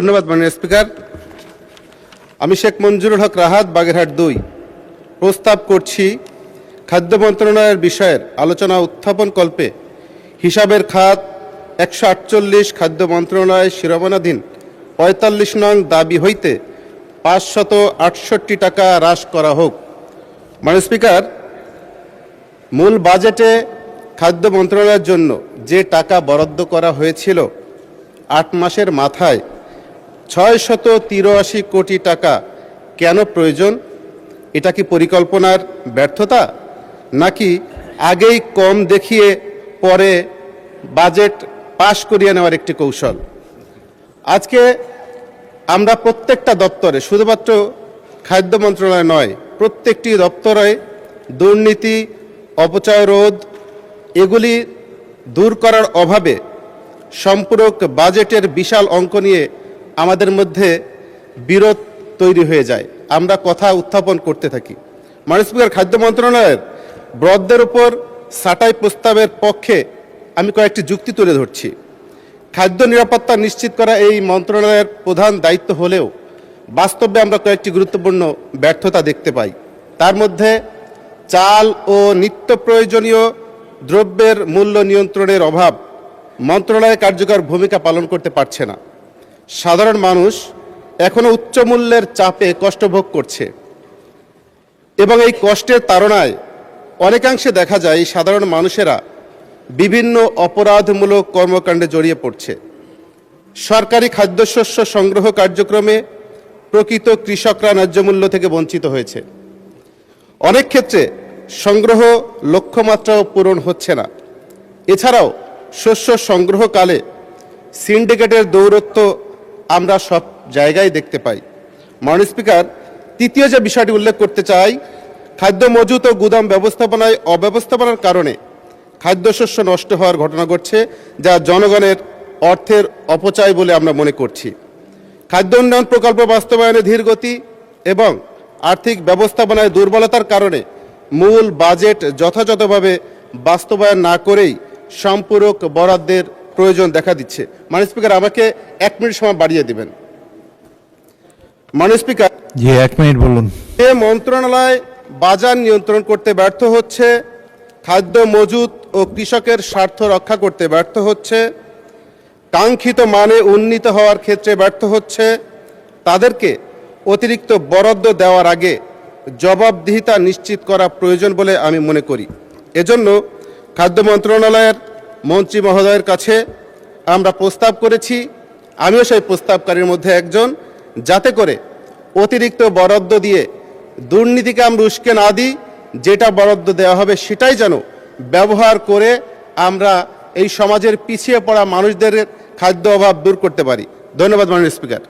ধন্যবাদ মাননীয় স্পিকার। আমি শেখ মঞ্জুরুল হক রাহাত, বাগেরহাট 2 প্রস্তাব করছি খাদ্য মন্ত্রণালয়ের বিষয়ের আলোচনা উত্থাপন কল্পে হিসাবের খাত 148 খাদ্য মন্ত্রণালয়ের শিরোমণাধীন 45 নং দাবি হইতে 568 টাকা হ্রাস করা হোক। মাননীয় স্পিকার, মূল বাজেটে খাদ্য মন্ত্রণালয়ের জন্য যে টাকা বরাদ্দ করা হয়েছিল 8 মাসের মাথায় 683 কোটি টাকা কেন প্রয়োজন? এটা কি পরিকল্পনার ব্যর্থতা, নাকি আগেই কম দেখিয়ে পরে বাজেট পাশ করিয়ে নেওয়ার একটি কৌশল? আজকে আমরা প্রত্যেকটা দপ্তরে, শুধুমাত্র খাদ্য মন্ত্রণালয় নয়, প্রত্যেকটি দপ্তরে দুর্নীতি, অপচয় রোধ এগুলি দূর করার অভাবে সম্পূরক বাজেটের বিশাল অঙ্ক নিয়ে আমাদের মধ্যে বিরোধ তৈরি হয়ে যায়। আমরা কথা উত্থাপন করতে থাকি। মাননীয় স্পিকার, খাদ্য মন্ত্রণালয়ের বরাদ্দের উপর ছাঁটাই প্রস্তাবের পক্ষে আমি কয়েকটি যুক্তি তুলে ধরছি। খাদ্য নিরাপত্তা নিশ্চিত করা এই মন্ত্রণালয়ের প্রধান দায়িত্ব হলেও বাস্তবে আমরা কয়েকটি গুরুত্বপূর্ণ ব্যর্থতা দেখতে পাই। তার মধ্যে চাল ও নিত্য প্রয়োজনীয় দ্রব্যের মূল্য নিয়ন্ত্রণের অভাব মন্ত্রণালয় কার্যকর ভূমিকা পালন করতে পারছে না। সাধারণ মানুষ এখনও উচ্চ মূল্যের চাপে কষ্ট ভোগ করছে এবং এই কষ্টের তাড়নায় অনেকাংশে দেখা যায় সাধারণ মানুষেরা বিভিন্ন অপরাধমূলক কর্মকাণ্ডে জড়িয়ে পড়ছে। সরকারি খাদ্যশস্য সংগ্রহ কার্যক্রমে প্রকৃত কৃষকরা ন্যায্য মূল্য থেকে বঞ্চিত হয়েছে। অনেক ক্ষেত্রে সংগ্রহ লক্ষ্যমাত্রাও পূরণ হচ্ছে না। এছাড়াও শস্য সংগ্রহকালে সিন্ডিকেটের দৌরত্ব আমরা সব জায়গায় দেখতে পাই। মাননীয় স্পিকার, তৃতীয় যে বিষয়টি উল্লেখ করতে চাই, খাদ্য মজুত ও গুদাম ব্যবস্থাপনায় অব্যবস্থাপনার কারণে খাদ্যশস্য নষ্ট হওয়ার ঘটনা ঘটছে, যা জনগণের অর্থের অপচয় বলে আমরা মনে করছি। খাদ্য উন্নয়ন প্রকল্প বাস্তবায়নে ধীরগতি এবং আর্থিক ব্যবস্থাপনায় দুর্বলতার কারণে মূল বাজেট যথাযথভাবে বাস্তবায়ন না করেই সম্পূরক বরাদ্দের প্রয়োজন দেখা দিচ্ছে। মাননীয় স্পিকার, আমাকে 1 মিনিট সময় বাড়িয়ে দিবেন। মাননীয় স্পিকার, জি 1 মিনিট বলুন। এ মন্ত্রণালয় বাজার নিয়ন্ত্রণ করতে ব্যর্থ হচ্ছে, খাদ্য মজুত ও কৃষকের স্বার্থ রক্ষা করতে ব্যর্থ হচ্ছে, কাঙ্ক্ষিত মানে উন্নীত হওয়ার ক্ষেত্রে ব্যর্থ হচ্ছে। তাদেরকে অতিরিক্ত বরাদ্দ দেওয়ার আগে জবাবদিহিতা নিশ্চিত করা প্রয়োজন বলে আমি মনে করি। এজন্য খাদ্য মন্ত্রণালয়ের মন্ত্রী মহোদয়ের কাছে আমরা প্রস্তাব করেছি, আমিও সেই প্রস্তাবকারীর মধ্যে একজন, যাতে করে অতিরিক্ত বরাদ্দ দিয়ে দুর্নীতিকে আমরা উস্কে না দিই, যেটা বরাদ্দ দেওয়া হবে সেটাই যেন ব্যবহার করে আমরা এই সমাজের পিছিয়ে পড়া মানুষদের খাদ্য অভাব দূর করতে পারি। ধন্যবাদ মাননীয় স্পিকার।